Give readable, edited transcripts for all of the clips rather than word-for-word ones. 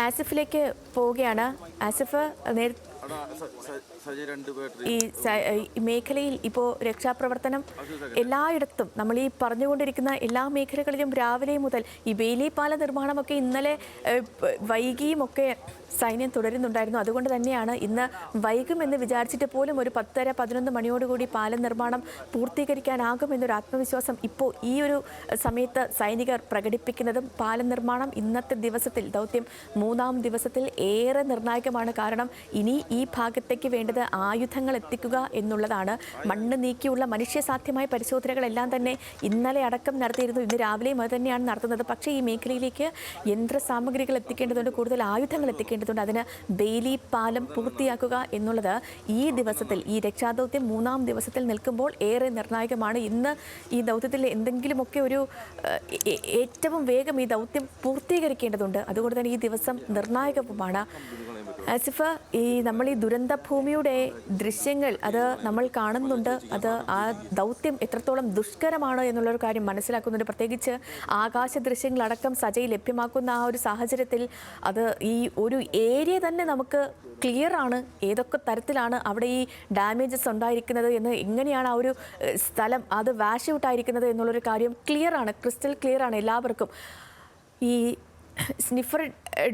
ആസിഫിലേക്ക് പോവുകയാണ്. ആസിഫ്, ഈ മേഖലയിൽ ഇപ്പോൾ രക്ഷാപ്രവർത്തനം എല്ലായിടത്തും നമ്മൾ ഈ പറഞ്ഞുകൊണ്ടിരിക്കുന്ന എല്ലാ മേഖലകളിലും രാവിലെ മുതൽ ഈ വേലിപ്പാല നിർമ്മാണമൊക്കെ ഇന്നലെ വൈകിയുമൊക്കെ സൈന്യം തുടരുന്നുണ്ടായിരുന്നു. അതുകൊണ്ട് തന്നെയാണ് ഇന്ന് വൈകുമെന്ന് വിചാരിച്ചിട്ട് പോലും ഒരു 10:30-11 മണിയോടുകൂടി പാലം നിർമ്മാണം പൂർത്തീകരിക്കാനാകുമെന്നൊരു ആത്മവിശ്വാസം ഇപ്പോൾ ഈ ഒരു സമയത്ത് സൈനികർ പ്രകടിപ്പിക്കുന്നതും. പാലം നിർമ്മാണം ഇന്നത്തെ ദിവസത്തിൽ, ദൗത്യം 3-ാം ദിവസത്തിൽ ഏറെ നിർണായകമാണ്. കാരണം ഇനി ഈ ഭാഗത്തേക്ക് വേണ്ടത് ആയുധങ്ങൾ എത്തിക്കുക എന്നുള്ളതാണ്. മണ്ണ് നീക്കിയുള്ള മനുഷ്യസാധ്യമായ പരിശോധനകളെല്ലാം തന്നെ ഇന്നലെ അടക്കം നടത്തിയിരുന്നു. ഇന്ന് രാവിലെയും അത് തന്നെയാണ് നടത്തുന്നത്. പക്ഷേ ഈ മേഖലയിലേക്ക് യന്ത്രസാമഗ്രികൾ എത്തിക്കേണ്ടതുണ്ട്, കൂടുതൽ ആയുധങ്ങൾ എത്തിക്കേണ്ടതുണ്ട്. അതിന് ബെയിലി പാലം പൂർത്തിയാക്കുക എന്നുള്ളത് ഈ ദിവസത്തിൽ, ഈ രക്ഷാദൗത്യം 3-ാം ദിവസത്തിൽ നിൽക്കുമ്പോൾ ഏറെ നിർണായകമാണ്. ഇന്ന് ഈ ദൗത്യത്തിൽ എന്തെങ്കിലുമൊക്കെ ഒരു ഏറ്റവും വേഗം ഈ ദൗത്യം പൂർത്തീകരിക്കേണ്ടതുണ്ട്. അതുകൊണ്ട് തന്നെ ഈ ദിവസം നിർണായകവുമാണ്. ആസിഫ്, നമ്മൾ ഈ ദുരന്ത ഭൂമിയുടെ ദൃശ്യങ്ങൾ അത് നമ്മൾ കാണുന്നുണ്ട്. അത് ആ ദൗത്യം എത്രത്തോളം ദുഷ്കരമാണ് എന്നുള്ളൊരു കാര്യം മനസ്സിലാക്കുന്നുണ്ട്. പ്രത്യേകിച്ച് ആകാശ ദൃശ്യങ്ങളടക്കം സജയിൽ ലഭ്യമാക്കുന്ന ആ ഒരു സാഹചര്യത്തിൽ അത് ഈ ഒരു ഏരിയ തന്നെ നമുക്ക് ക്ലിയർ ആണ്. ഏതൊക്കെ തരത്തിലാണ് അവിടെ ഈ ഡാമേജസ് ഉണ്ടായിരിക്കുന്നത് എന്ന്, എങ്ങനെയാണ് ആ ഒരു സ്ഥലം അത് വാഷ് ഔട്ട് ആയിരിക്കുന്നത് എന്നുള്ളൊരു കാര്യം ക്ലിയർ ആണ്, ക്രിസ്റ്റൽ ക്ലിയർ ആണ് എല്ലാവർക്കും. ഈ സ്നിഫർ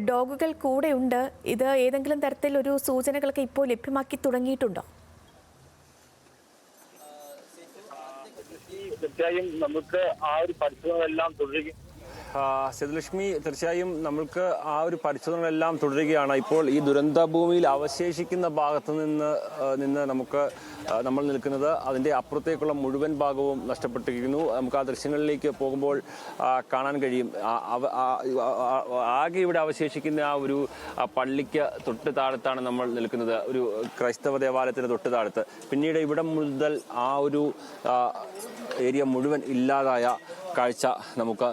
ഡോഗുകൾ കൂടെ ഉണ്ട്. ഇത് ഏതെങ്കിലും തരത്തിൽ ഒരു സൂചനകളൊക്കെ ഇപ്പോൾ ലഭ്യമാക്കി തുടങ്ങിയിട്ടുണ്ടോ? തീർച്ചയായും നമുക്ക് ആ ഒരു പരിശോധനകളെല്ലാം തുടരുകയും സേതുലക്ഷ്മി, തീർച്ചയായും നമ്മൾക്ക് ആ ഒരു പരിശോധനകളെല്ലാം തുടരുകയാണ്. ഇപ്പോൾ ഈ ദുരന്ത ഭൂമിയിൽ അവശേഷിക്കുന്ന ഭാഗത്ത് നിന്ന് നമ്മൾ നിൽക്കുന്നത് അതിൻ്റെ അപ്പുറത്തേക്കുള്ള മുഴുവൻ ഭാഗവും നഷ്ടപ്പെട്ടിരിക്കുന്നു. നമുക്ക് ആ ദൃശ്യങ്ങളിലേക്ക് പോകുമ്പോൾ കാണാൻ കഴിയും. ആകെ ഇവിടെ അവശേഷിക്കുന്ന ആ ഒരു പള്ളിക്ക് തൊട്ട് താഴത്താണ് നമ്മൾ നിൽക്കുന്നത്, ഒരു ക്രൈസ്തവ ദേവാലയത്തിന് തൊട്ട് താഴത്ത്. പിന്നീട് ഇവിടെ മുതൽ ആ ഒരു ഏരിയ മുഴുവൻ ഇല്ലാതായ കാഴ്ച നമുക്ക്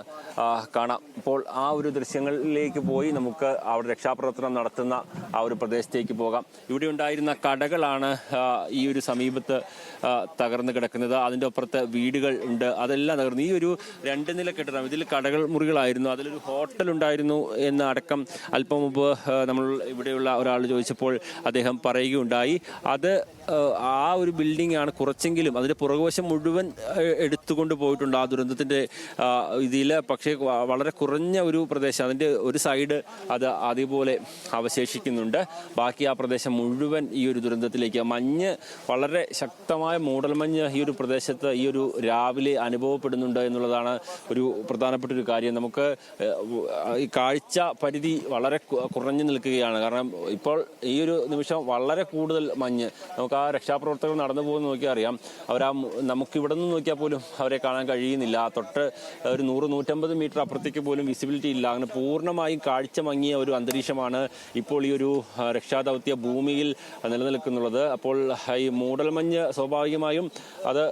കാണാം. ഇപ്പോൾ ആ ഒരു ദൃശ്യങ്ങളിലേക്ക് പോയി നമുക്ക് അവിടെ രക്ഷാപ്രവർത്തനം നടത്തുന്ന ആ ഒരു പ്രദേശത്തേക്ക് പോകാം. ഇവിടെ ഉണ്ടായിരുന്ന കടകളാണ് ഈ ഒരു സമീപത്ത് തകർന്ന് കിടക്കുന്നത്. അതിൻ്റെ അപ്പുറത്ത് വീടുകൾ ഉണ്ട്, അതെല്ലാം തകർന്നു. ഈ ഒരു 2 നില കെട്ടിടം, ഇതിൽ കടകൾ മുറികളായിരുന്നു, അതിലൊരു ഹോട്ടൽ ഉണ്ടായിരുന്നു എന്ന് അടക്കം അല്പം മുമ്പ് നമ്മൾ ഇവിടെയുള്ള ഒരാൾ ചോദിച്ചപ്പോൾ അദ്ദേഹം പറയുകയുണ്ടായി. അത് ആ ഒരു ബിൽഡിംഗ് ആണ് കുറച്ചെങ്കിലും, അതിൻ്റെ പുറകുവശം മുഴുവൻ എടുത്തുകൊണ്ട് പോയിട്ടുണ്ട് ആ ദുരന്തത്തിൻ്റെ ഇതിൽ. പക്ഷേ വളരെ കുറഞ്ഞ ഒരു പ്രദേശം, അതിൻ്റെ ഒരു സൈഡ് അത് അതേപോലെ അവശേഷിക്കുന്നുണ്ട്. ബാക്കി ആ പ്രദേശം മുഴുവൻ ഈ ഒരു ദുരന്തത്തിലേക്ക്, മഞ്ഞ്, വളരെ ശക്തമായ മൂടൽമഞ്ഞ് ഈ ഒരു പ്രദേശത്ത് ഈ ഒരു രാവിലെ അനുഭവപ്പെടുന്നുണ്ട് എന്നുള്ളതാണ് ഒരു പ്രധാനപ്പെട്ട ഒരു കാര്യം. നമുക്ക് ഈ കാഴ്ച പരിധി വളരെ കുറഞ്ഞു നിൽക്കുകയാണ്. കാരണം ഇപ്പോൾ ഈ ഒരു നിമിഷം വളരെ കൂടുതൽ മഞ്ഞ്. നമുക്ക് ആ രക്ഷാപ്രവർത്തകർ നടന്നു പോകുന്ന നോക്കിയാൽ അറിയാം, നമുക്കിവിടെ നിന്ന് നോക്കിയാൽ പോലും അവരെ കാണാൻ കഴിയുന്നില്ല. തൊട്ട് ഒരു 100-150 മീറ്റർ അപ്പുറത്തേക്ക് പോലും വിസിബിലിറ്റി ഇല്ല. അങ്ങനെ പൂർണ്ണമായും കാഴ്ച മങ്ങിയ ഒരു അന്തരീക്ഷമാണ് ഇപ്പോൾ ഈ ഒരു രക്ഷാദൗത്യ ഭൂമിയിൽ നിലനിൽക്കുന്നുള്ളത്. അപ്പോൾ ഈ മൂടൽമഞ്ഞ് സ്വാഭാവികമായും അത്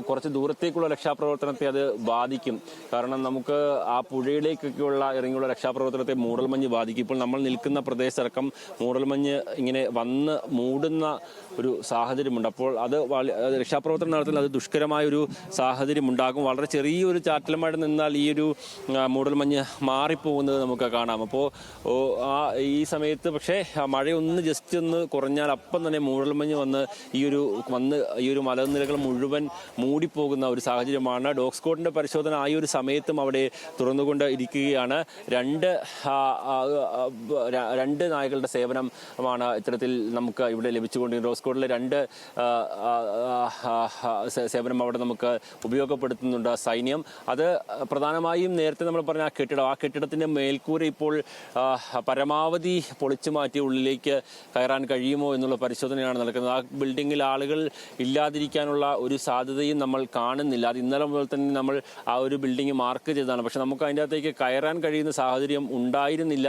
കുറച്ച് ദൂരത്തേക്കുള്ള രക്ഷാപ്രവർത്തനത്തെ അത് ബാധിക്കും. കാരണം നമുക്ക് ആ പുഴയിലേക്കൊക്കെയുള്ള ഇറങ്ങിയുള്ള രക്ഷാപ്രവർത്തനത്തെ മൂടൽമഞ്ഞ് ബാധിക്കും. ഇപ്പോൾ നമ്മൾ നിൽക്കുന്ന പ്രദേശത്തടക്കം മൂടൽമഞ്ഞ് ഇങ്ങനെ വന്ന് മൂടുന്ന ഒരു സാഹചര്യമുണ്ട്. അപ്പോൾ അത് രക്ഷാപ്രവർത്തനം നടത്തുന്നത് അത് ദുഷ്കരമായ ഒരു സാഹചര്യം ഉണ്ടാകും. വളരെ ചെറിയൊരു ചാറ്റൽ മഴ നിന്നാൽ ഈ ഒരു മൂടൽമഞ്ഞ് മാറിപ്പോകുന്നത് നമുക്ക് കാണാം. അപ്പോൾ ഈ സമയത്ത് പക്ഷേ മഴയൊന്ന് ജസ്റ്റ് ഒന്ന് കുറഞ്ഞാൽ അപ്പം തന്നെ മൂടൽമഞ്ഞ് വന്ന് ഈ ഒരു മലനിരകൾ മുഴുവൻ മൂടിപ്പോകുന്ന ഒരു സാഹചര്യമാണ്. ഡോഗ് സ്ക്വാഡിൻ്റെ പരിശോധന ആ ഒരു സമയത്തും അവിടെ തുറന്നുകൊണ്ട് ഇരിക്കുകയാണ്. രണ്ട് നായകളുടെ സേവനമാണ് ഇത്തരത്തിൽ നമുക്ക് ഇവിടെ ലഭിച്ചുകൊണ്ടിരിക്കുന്നത്. ഡോഗ് സ്ക്വാഡിലെ 2 സേവനം അവിടെ നമുക്ക് ഉപയോഗപ്പെടുത്തുന്നുണ്ട് സൈന്യം. അത് പ്രധാനമായും നേരത്തെ നമ്മൾ പറഞ്ഞ ആ കെട്ടിടത്തിൻ്റെ മേൽക്കൂര ഇപ്പോൾ പരമാവധി പൊളിച്ചു മാറ്റി ഉള്ളിലേക്ക് കയറാൻ കഴിയുമോ എന്നുള്ള പരിശോധനയാണ് നടക്കുന്നത്. ആ ബിൽഡിങ്ങിൽ ആളുകൾ ഇല്ലാതിരിക്കാനുള്ള ഒരു സാധ്യതയും നമ്മൾ കാണുന്നില്ല. അത് ഇന്നലെ മുതൽ തന്നെ നമ്മൾ ആ ഒരു ബിൽഡിംഗ് മാർക്ക് ചെയ്തതാണ്. പക്ഷെ നമുക്ക് അതിൻ്റെ അകത്തേക്ക് കയറാൻ കഴിയുന്ന സാഹചര്യം ഉണ്ടായിരുന്നില്ല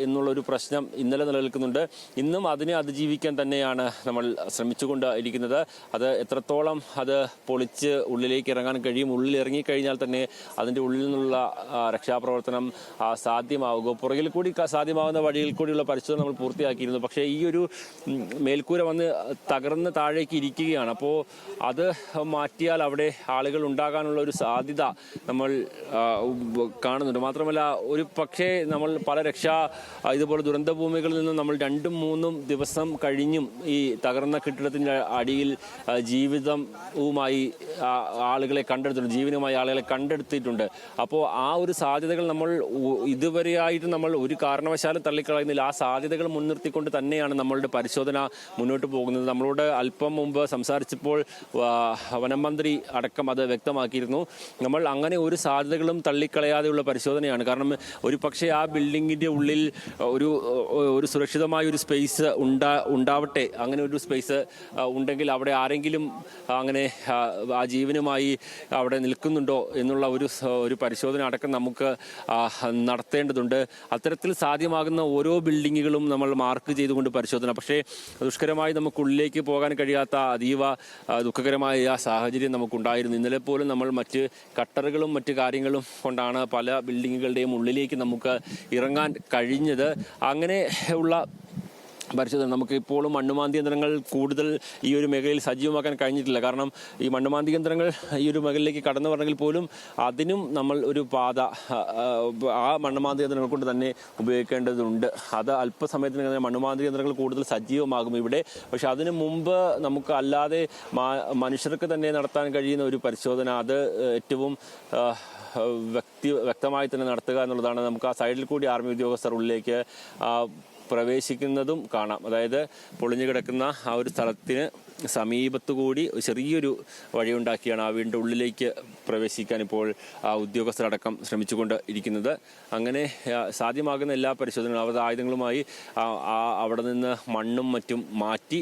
എന്നുള്ളൊരു പ്രശ്നം ഇന്നലെ നിലനിൽക്കുന്നുണ്ട്. ഇന്നും അതിനെ അതിജീവിക്കാൻ തന്നെയാണ് നമ്മൾ ശ്രമിച്ചുകൊണ്ട് ഇരിക്കുന്നത്. അത് എത്രത്തോളം അത് പൊളിച്ച് ഉള്ളിലേക്ക് ഇറങ്ങാൻ കഴിയും, ഉള്ളിൽ ഇറങ്ങിക്കഴിഞ്ഞാൽ തന്നെ അതിൻ്റെ ഉള്ളിൽ നിന്നുള്ള രക്ഷാപ്രവർത്തനം സാധ്യമാവുക. പുറകിൽ കൂടി സാധ്യമാവുന്ന വഴിയിൽ കൂടിയുള്ള പരിശോധന നമ്മൾ പൂർത്തിയാക്കിയിരുന്നു. പക്ഷേ ഈ ഒരു മേൽക്കൂര വന്ന് തകർന്ന് താഴേക്ക് ഇരിക്കുകയാണ്. അപ്പോൾ അത് മാറ്റിയാൽ അവിടെ ആളുകൾ ഉണ്ടാകാനുള്ള ഒരു സാധ്യത നമ്മൾ കാണുന്നുണ്ട്. മാത്രമല്ല ഒരു പക്ഷേ നമ്മൾ പല ഇതുപോലെ ദുരന്ത ഭൂമികളിൽ നിന്നും നമ്മൾ 2-3 ദിവസം കഴിഞ്ഞും ഈ തകർന്ന കെട്ടിടത്തിൻ്റെ അടിയിൽ ജീവിതവുമായി ആളുകളെ കണ്ടെടുത്തിട്ടുണ്ട്, ജീവനുമായി ആളുകളെ കണ്ടെടുത്തിട്ടുണ്ട്. അപ്പോൾ ആ ഒരു സാധ്യതകൾ നമ്മൾ ഇതുവരെയായിട്ട് നമ്മൾ ഒരു കാരണവശാലും തള്ളിക്കളയുന്നില്ല. ആ സാധ്യതകൾ മുൻനിർത്തിക്കൊണ്ട് തന്നെയാണ് നമ്മളുടെ പരിശോധന മുന്നോട്ട് പോകുന്നത്. നമ്മളോട് അല്പം മുമ്പ് സംസാരിച്ചപ്പോൾ വനം മന്ത്രി അടക്കം അത് വ്യക്തമാക്കിയിരുന്നു. നമ്മൾ അങ്ങനെ ഒരു സാധ്യതകളും തള്ളിക്കളയാതെയുള്ള പരിശോധനയാണ്. കാരണം ഒരു പക്ഷേ ആ ബിൽഡിങ്ങിൻ്റെ ഉള്ളിൽ ഒരു സുരക്ഷിതമായ ഒരു സ്പേസ് ഉണ്ടാവട്ടെ, അങ്ങനെ ഒരു സ്പേസ് ഉണ്ടെങ്കിൽ അവിടെ ആരെങ്കിലും അങ്ങനെ ആ ജീവനുമായി അവിടെ നിൽക്കുന്നുണ്ടോ എന്നുള്ള ഒരു പരിശോധന അടക്കം നമുക്ക് നടത്തേണ്ടതുണ്ട്. അത്തരത്തിൽ സാധ്യമാകുന്ന ഓരോ ബിൽഡിങ്ങുകളും നമ്മൾ മാർക്ക് ചെയ്തുകൊണ്ട് പരിശോധന. പക്ഷേ ദുഷ്കരമായി നമുക്കുള്ളിലേക്ക് പോകാൻ കഴിയാത്ത അതീവ ദുഃഖകരമായ സാഹചര്യം നമുക്കുണ്ടായിരുന്നു. ഇന്നലെ പോലും നമ്മൾ മറ്റ് കട്ടറുകളും മറ്റ് കാര്യങ്ങളും കൊണ്ടാണ് പല ബിൽഡിങ്ങുകളുടെയും ഉള്ളിലേക്ക് നമുക്ക് ഇറങ്ങാൻ കഴിഞ്ഞത്. അങ്ങനെ ഉള്ള പരിശോധന നമുക്ക് ഇപ്പോഴും മണ്ണുമാന്തി യന്ത്രങ്ങൾ കൂടുതൽ ഈ ഒരു മേഖലയിൽ സജീവമാക്കാൻ കഴിഞ്ഞിട്ടില്ല. കാരണം ഈ മണ്ണുമാന്തി യന്ത്രങ്ങൾ ഈ ഒരു മേഖലയിലേക്ക് കടന്നു വരണമെങ്കിൽ പോലും അതിനും നമ്മൾ ഒരു പാത ആ മണ്ണുമാന്തി യന്ത്രങ്ങൾ കൊണ്ട് തന്നെ ഉപയോഗിക്കേണ്ടതുണ്ട്. അത് അല്പസമയത്തിന് മണ്ണുമാന്തി യന്ത്രങ്ങൾ കൂടുതൽ സജീവമാകും ഇവിടെ. പക്ഷെ അതിനു മുമ്പ് നമുക്ക് അല്ലാതെ മനുഷ്യർക്ക് തന്നെ നടത്താൻ കഴിയുന്ന ഒരു പരിശോധന, അത് ഏറ്റവും വ്യക്തമായി തന്നെ നടത്തുക എന്നുള്ളതാണ്. നമുക്ക് ആ സൈഡിൽ കൂടി ആർമി ഉദ്യോഗസ്ഥർ ഉള്ളിലേക്ക് പ്രവേശിക്കുന്നതും കാണാം. അതായത് പൊളിഞ്ഞു കിടക്കുന്ന ആ ഒരു സ്ഥലത്തിന് സമീപത്തുകൂടി ചെറിയൊരു വഴിയുണ്ടാക്കിയാണ് ആ വീടിൻ്റെ ഉള്ളിലേക്ക് പ്രവേശിക്കാൻ ഇപ്പോൾ ആ ഉദ്യോഗസ്ഥരടക്കം ശ്രമിച്ചുകൊണ്ട് ഇരിക്കുന്നത്. അങ്ങനെ സാധ്യമാകുന്ന എല്ലാ പരിശോധനകളും അവരുടെ ആയുധങ്ങളുമായി അവിടെ നിന്ന് മണ്ണും മറ്റും മാറ്റി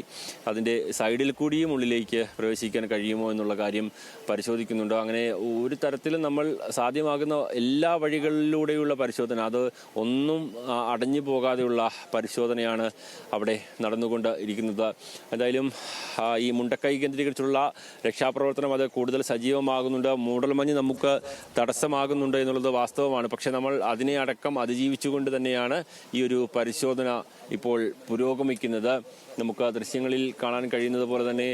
അതിൻ്റെ സൈഡിൽ കൂടിയും ഉള്ളിലേക്ക് പ്രവേശിക്കാൻ കഴിയുമോ എന്നുള്ള കാര്യം പരിശോധിക്കുന്നുണ്ട്. അങ്ങനെ ഒരു തരത്തിലും നമ്മൾ സാധ്യമാകുന്ന എല്ലാ വഴികളിലൂടെയുള്ള പരിശോധന, അത് ഒന്നും അടഞ്ഞു പോകാതെയുള്ള പരിശോധനയാണ് അവിടെ നടന്നുകൊണ്ട് ഇരിക്കുന്നത്. എന്തായാലും ഈ മുണ്ടക്കൈ കേന്ദ്രീകരിച്ചുള്ള രക്ഷാപ്രവർത്തനം അത് കൂടുതൽ സജീവമാകുന്നുണ്ട്. മൂടൽമഞ്ഞ് നമുക്ക് തടസ്സമാകുന്നുണ്ട് എന്നുള്ളത് വാസ്തവമാണ്. പക്ഷെ നമ്മൾ അതിനെ അടക്കം അതിജീവിച്ചുകൊണ്ട് തന്നെയാണ് ഈ ഒരു പരിശോധന ഇപ്പോൾ പുരോഗമിക്കുന്നത്. നമുക്ക് ദൃശ്യങ്ങളിൽ കാണാൻ കഴിയുന്നത് പോലെ തന്നെ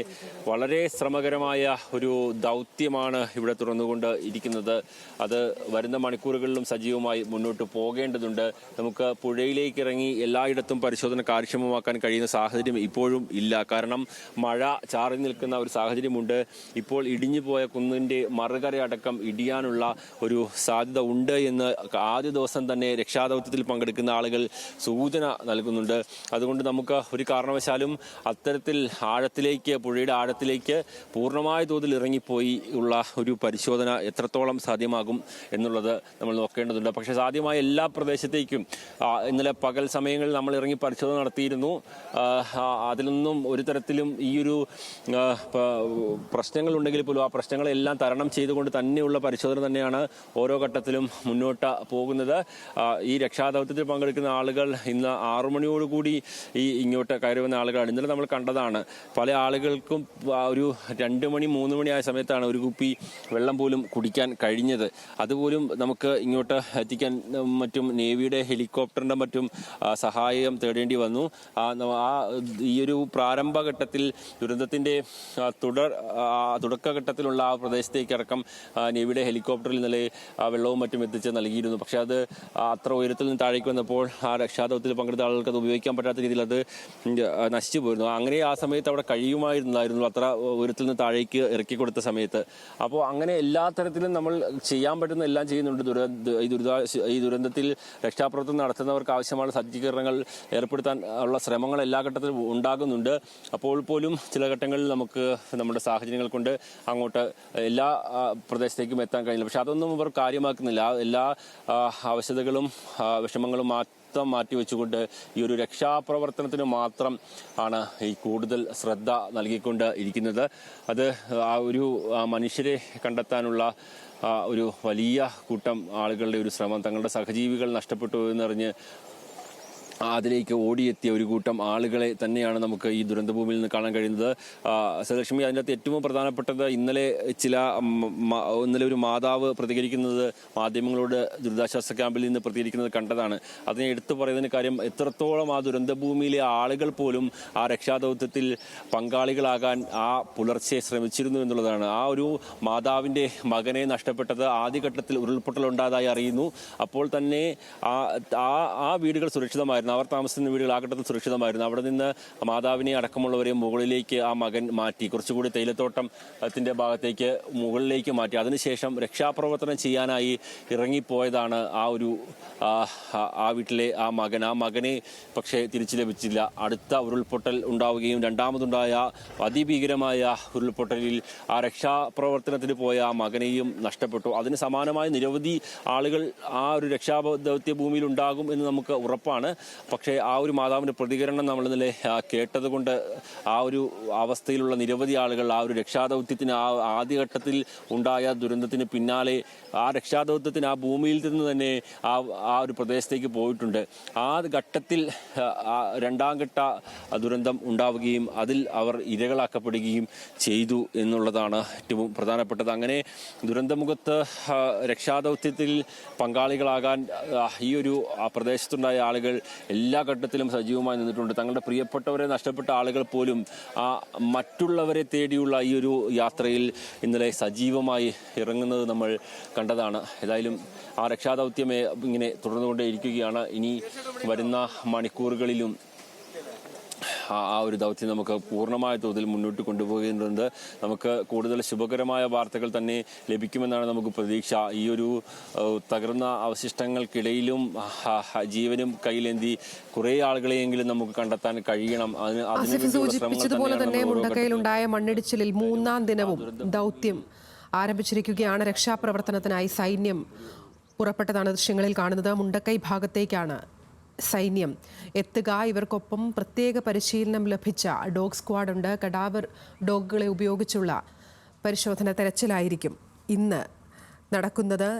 വളരെ ശ്രമകരമായ ഒരു ദൗത്യമാണ് ഇവിടെ തുറന്നുകൊണ്ട് ഇരിക്കുന്നത്. അത് വരുന്ന മണിക്കൂറുകളിലും സജീവമായി മുന്നോട്ട് പോകേണ്ടതുണ്ട്. നമുക്ക് പുഴയിലേക്ക് ഇറങ്ങി എല്ലായിടത്തും പരിശോധന കാര്യക്ഷമമാക്കാൻ കഴിയുന്ന സാഹചര്യം ഇപ്പോഴും ഇല്ല. കാരണം മഴ ചാറി നിൽക്കുന്ന ഒരു സാഹചര്യമുണ്ട്. ഇപ്പോൾ ഇടിഞ്ഞു പോയ കുന്നിൻ്റെ മറുകരയടക്കം ഇടിയാനുള്ള ഒരു സാധ്യത ഉണ്ട് എന്ന് ആദ്യ ദിവസം തന്നെ രക്ഷാദൗത്യത്തിൽ പങ്കെടുക്കുന്ന ആളുകൾ സൂചന നൽകുന്നുണ്ട്. അതുകൊണ്ട് നമുക്ക് ഒരു കാരണവശാലും അത്തരത്തിൽ ആഴത്തിലേക്ക്, പുഴയുടെ ആഴത്തിലേക്ക് പൂർണ്ണമായ തോതിൽ ഇറങ്ങിപ്പോയി ഉള്ള ഒരു പരിശോധന എത്രത്തോളം സാധ്യമാകും എന്നുള്ളത് നമ്മൾ നോക്കേണ്ടതുണ്ട്. പക്ഷേ സാധ്യമായ എല്ലാ പ്രദേശത്തേക്കും ഇന്നലെ പകൽ സമയങ്ങളിൽ നമ്മൾ ഇറങ്ങി പരിശോധന നടത്തിയിരുന്നു. അതിലൊന്നും ഒരു തരത്തിലും ഈ ഒരു പ്രശ്നങ്ങളുണ്ടെങ്കിൽ പോലും ആ പ്രശ്നങ്ങളെല്ലാം തരണം ചെയ്തുകൊണ്ട് തന്നെയുള്ള പരിശോധന തന്നെയാണ് ഓരോ ഘട്ടത്തിലും മുന്നോട്ട് പോകുന്നത്. ഈ രക്ഷാദൗത്യത്തിൽ പങ്കെടുക്കുന്ന ആളുകൾ ഇന്ന് 6 മണിയോടുകൂടി ഇങ്ങോട്ട് കയറി വന്ന ആളുകളാണ്. ഇന്നലെ നമ്മൾ കണ്ടതാണ്. പല ആളുകൾക്കും ഒരു 2 മണി 3 മണി ആയ സമയത്താണ് ഒരു കുപ്പി വെള്ളം പോലും കുടിക്കാൻ കഴിഞ്ഞത്. അതുപോലും നമുക്ക് ഇങ്ങോട്ട് എത്തിക്കാൻ മറ്റും നേവിയുടെ ഹെലികോപ്റ്ററിൻ്റെ മറ്റും സഹായം തേടേണ്ടി വന്നു. ഈ ഒരു പ്രാരംഭഘട്ടത്തിൽ ദുരന്തത്തിൻ്റെ തുടക്കഘട്ടത്തിലുള്ള ആ പ്രദേശത്തേക്കടക്കം നേവിയുടെ ഹെലികോപ്റ്ററിൽ ഇന്നലെ വെള്ളവും മറ്റും എത്തിച്ച് നൽകിയിരുന്നു. പക്ഷേ അത് അത്ര ഉയരത്തിൽ നിന്ന് താഴേക്ക് വന്നപ്പോൾ ആ രക്ഷാദൗത്യത്തിൽ പങ്കെടുത്ത ആളുകൾക്ക് അത് ഉപയോഗിക്കാൻ പറ്റാത്ത രീതിയിൽ അത് നശിച്ചു പോയിരുന്നു. അങ്ങനെ ആ സമയത്ത് അവിടെ കഴിയുമായിരുന്നായിരുന്നു, അത്ര ഉയരത്തിൽ നിന്ന് താഴേക്ക് ഇറക്കി കൊടുത്ത സമയത്ത്. അപ്പോൾ അങ്ങനെ എല്ലാ തരത്തിലും നമ്മൾ ചെയ്യാൻ പറ്റുന്ന എല്ലാം ചെയ്യുന്നുണ്ട്. ഈ ദുരന്തത്തിൽ രക്ഷാപ്രവർത്തനം നടത്തുന്നവർക്ക് ആവശ്യമായ സജ്ജീകരണങ്ങൾ ഏർപ്പെടുത്താൻ ഉള്ള ശ്രമങ്ങൾ എല്ലാ ഘട്ടത്തിലും ഉണ്ടാകുന്നുണ്ട്. അപ്പോൾ പോലും ചില ഘട്ടങ്ങളിൽ നമുക്ക് നമ്മുടെ സാഹചര്യങ്ങൾ കൊണ്ട് അങ്ങോട്ട് എല്ലാ പ്രദേശത്തേക്കും എത്താൻ കഴിയില്ല. പക്ഷെ അതൊന്നും ഇവർ കാര്യമാക്കുന്നില്ല. എല്ലാ അവശതകളും വിഷമങ്ങളും മാറ്റിവെച്ചുകൊണ്ട് ഈ ഒരു രക്ഷാപ്രവർത്തനത്തിന് മാത്രം ആണ് ഈ കൂടുതൽ ശ്രദ്ധ നൽകിക്കൊണ്ട് ഇരിക്കുന്നത്. അത് ആ ഒരു മനുഷ്യരെ കണ്ടെത്താനുള്ള ഒരു വലിയ കൂട്ടം ആളുകളുടെ ഒരു ശ്രമം, തങ്ങളുടെ സഹജീവികൾ നഷ്ടപ്പെട്ടു എന്നറിഞ്ഞ് അതിലേക്ക് ഓടിയെത്തിയ ഒരു കൂട്ടം ആളുകളെ തന്നെയാണ് നമുക്ക് ഈ ദുരന്തഭൂമിയിൽ നിന്ന് കാണാൻ കഴിയുന്നത്. സഹലക്ഷ്മി, അതിനകത്ത് ഏറ്റവും പ്രധാനപ്പെട്ടത് ഇന്നലെ ഒരു മാതാവ് പ്രതികരിക്കുന്നത്, മാധ്യമങ്ങളോട് ദുരിതാശ്വാസ ക്യാമ്പിൽ നിന്ന് പ്രതികരിക്കുന്നത് കണ്ടതാണ്. അതിനെ എടുത്തു പറയുന്നതിന് കാര്യം എത്രത്തോളം ആ ദുരന്തഭൂമിയിലെ ആളുകൾ പോലും ആ രക്ഷാദൗത്യത്തിൽ പങ്കാളികളാകാൻ പുലർച്ചെ ശ്രമിച്ചിരുന്നു എന്നുള്ളതാണ്. ആ ഒരു മാതാവിൻ്റെ മകനെ നഷ്ടപ്പെട്ടത് ആദ്യഘട്ടത്തിൽ ഉരുൾപൊട്ടലുണ്ടായതായി അറിയുന്നു. അപ്പോൾ തന്നെ ആ വീടുകൾ സുരക്ഷിതമായിരുന്നു, അവർ താമസിക്കുന്ന വീടുകൾ ആ ഘട്ടത്തിൽ സുരക്ഷിതമായിരുന്നു. അവിടെ നിന്ന് മാതാവിനെ അടക്കമുള്ളവരെ മുകളിലേക്ക് ആ മകൻ മാറ്റി, കുറച്ചുകൂടി തേയിലത്തോട്ടത്തിന്റെ ഭാഗത്തേക്ക് മുകളിലേക്ക് മാറ്റി. അതിനുശേഷം രക്ഷാപ്രവർത്തനം ചെയ്യാനായി ഇറങ്ങിപ്പോയതാണ് ആ വീട്ടിലെ ആ മകനെ പക്ഷേ തിരിച്ചു ലഭിച്ചില്ല. അടുത്ത ഉരുൾപൊട്ടൽ ഉണ്ടാവുകയും രണ്ടാമതുണ്ടായ അതിഭീകരമായ ഉരുൾപൊട്ടലിൽ ആ രക്ഷാപ്രവർത്തനത്തിന് പോയ ആ മകനെയും നഷ്ടപ്പെട്ടു. അതിന് സമാനമായ നിരവധി ആളുകൾ ആ ഒരു രക്ഷാദൗത്യ ഭൂമിയിൽ ഉണ്ടാകും എന്ന് നമുക്ക് ഉറപ്പാണ്. പക്ഷേ ആ ഒരു മാതാവിൻ്റെ പ്രതികരണം നമ്മൾ ഇന്നലെ കേട്ടതുകൊണ്ട് ആ ഒരു അവസ്ഥയിലുള്ള നിരവധി ആളുകൾ ആ ഒരു രക്ഷാദൗത്യത്തിന് ആദ്യഘട്ടത്തിൽ ഉണ്ടായ ദുരന്തത്തിന് പിന്നാലെ ആ രക്ഷാദൗത്യത്തിന് ആ ഭൂമിയിൽ നിന്ന് തന്നെ ആ ഒരു പ്രദേശത്തേക്ക് പോയിട്ടുണ്ട്. ആ ഘട്ടത്തിൽ രണ്ടാം ഘട്ട ദുരന്തം ഉണ്ടാവുകയും അതിൽ അവർ ഇരകളാക്കപ്പെടുകയും ചെയ്തു എന്നുള്ളതാണ് ഏറ്റവും പ്രധാനപ്പെട്ടത്. അങ്ങനെ ദുരന്തമുഖത്ത് രക്ഷാദൗത്യത്തിൽ പങ്കാളികളാകാൻ ഈ ഒരു പ്രദേശത്തുണ്ടായ ആളുകൾ എല്ലാ ഘട്ടത്തിലും സജീവമായി നിന്നിട്ടുണ്ട്. തങ്ങളുടെ പ്രിയപ്പെട്ടവരെ നഷ്ടപ്പെട്ട ആളുകൾ പോലും മറ്റുള്ളവരെ തേടിയുള്ള ഈ ഒരു യാത്രയിൽ ഇന്നലെ സജീവമായി ഇറങ്ങുന്നത് നമ്മൾ കണ്ടതാണ്. ഏതായാലും ആ രക്ഷാദൗത്യം ഇങ്ങനെ തുടർന്നുകൊണ്ടേയിരിക്കുകയാണ്. ഇനി വരുന്ന മണിക്കൂറുകളിലും ആ ഒരു ദൗത്യം നമുക്ക് പൂർണ്ണമായ തോതിൽ മുന്നോട്ട് കൊണ്ടുപോകുന്നുണ്ട്. നമുക്ക് കൂടുതൽ ശുഭകരമായ വാർത്തകൾ തന്നെ ലഭിക്കുമെന്നാണ് നമുക്ക് പ്രതീക്ഷ. ഈ ഒരു തകർന്ന അവശിഷ്ടങ്ങൾക്കിടയിലും ജീവനും കയ്യിലേന്തി കുറേ ആളുകളെയെങ്കിലും നമുക്ക് കണ്ടെത്താൻ കഴിയണം. സൂചിപ്പിച്ചതുപോലെ തന്നെ മുണ്ടക്കയിലുണ്ടായ മണ്ണിടിച്ചിലിൽ 3-ാം ദിനവും ദൗത്യം ആരംഭിച്ചിരിക്കുകയാണ്. രക്ഷാപ്രവർത്തനത്തിനായി സൈന്യം പുറപ്പെട്ടതാണ് ദൃശ്യങ്ങളിൽ കാണുന്നത്. മുണ്ടക്കൈ ഭാഗത്തേക്കാണ് സൈന്യം എത്തുക. ഇവർക്കൊപ്പം പ്രത്യേക പരിശീലനം ലഭിച്ച ഡോഗ് സ്ക്വാഡ് ഉണ്ട്. കഡാവർ ഡോഗുകളെ ഉപയോഗിച്ചുള്ള പരിശോധന തെരച്ചിലായിരിക്കും ഇന്ന് നടക്കുന്നത്.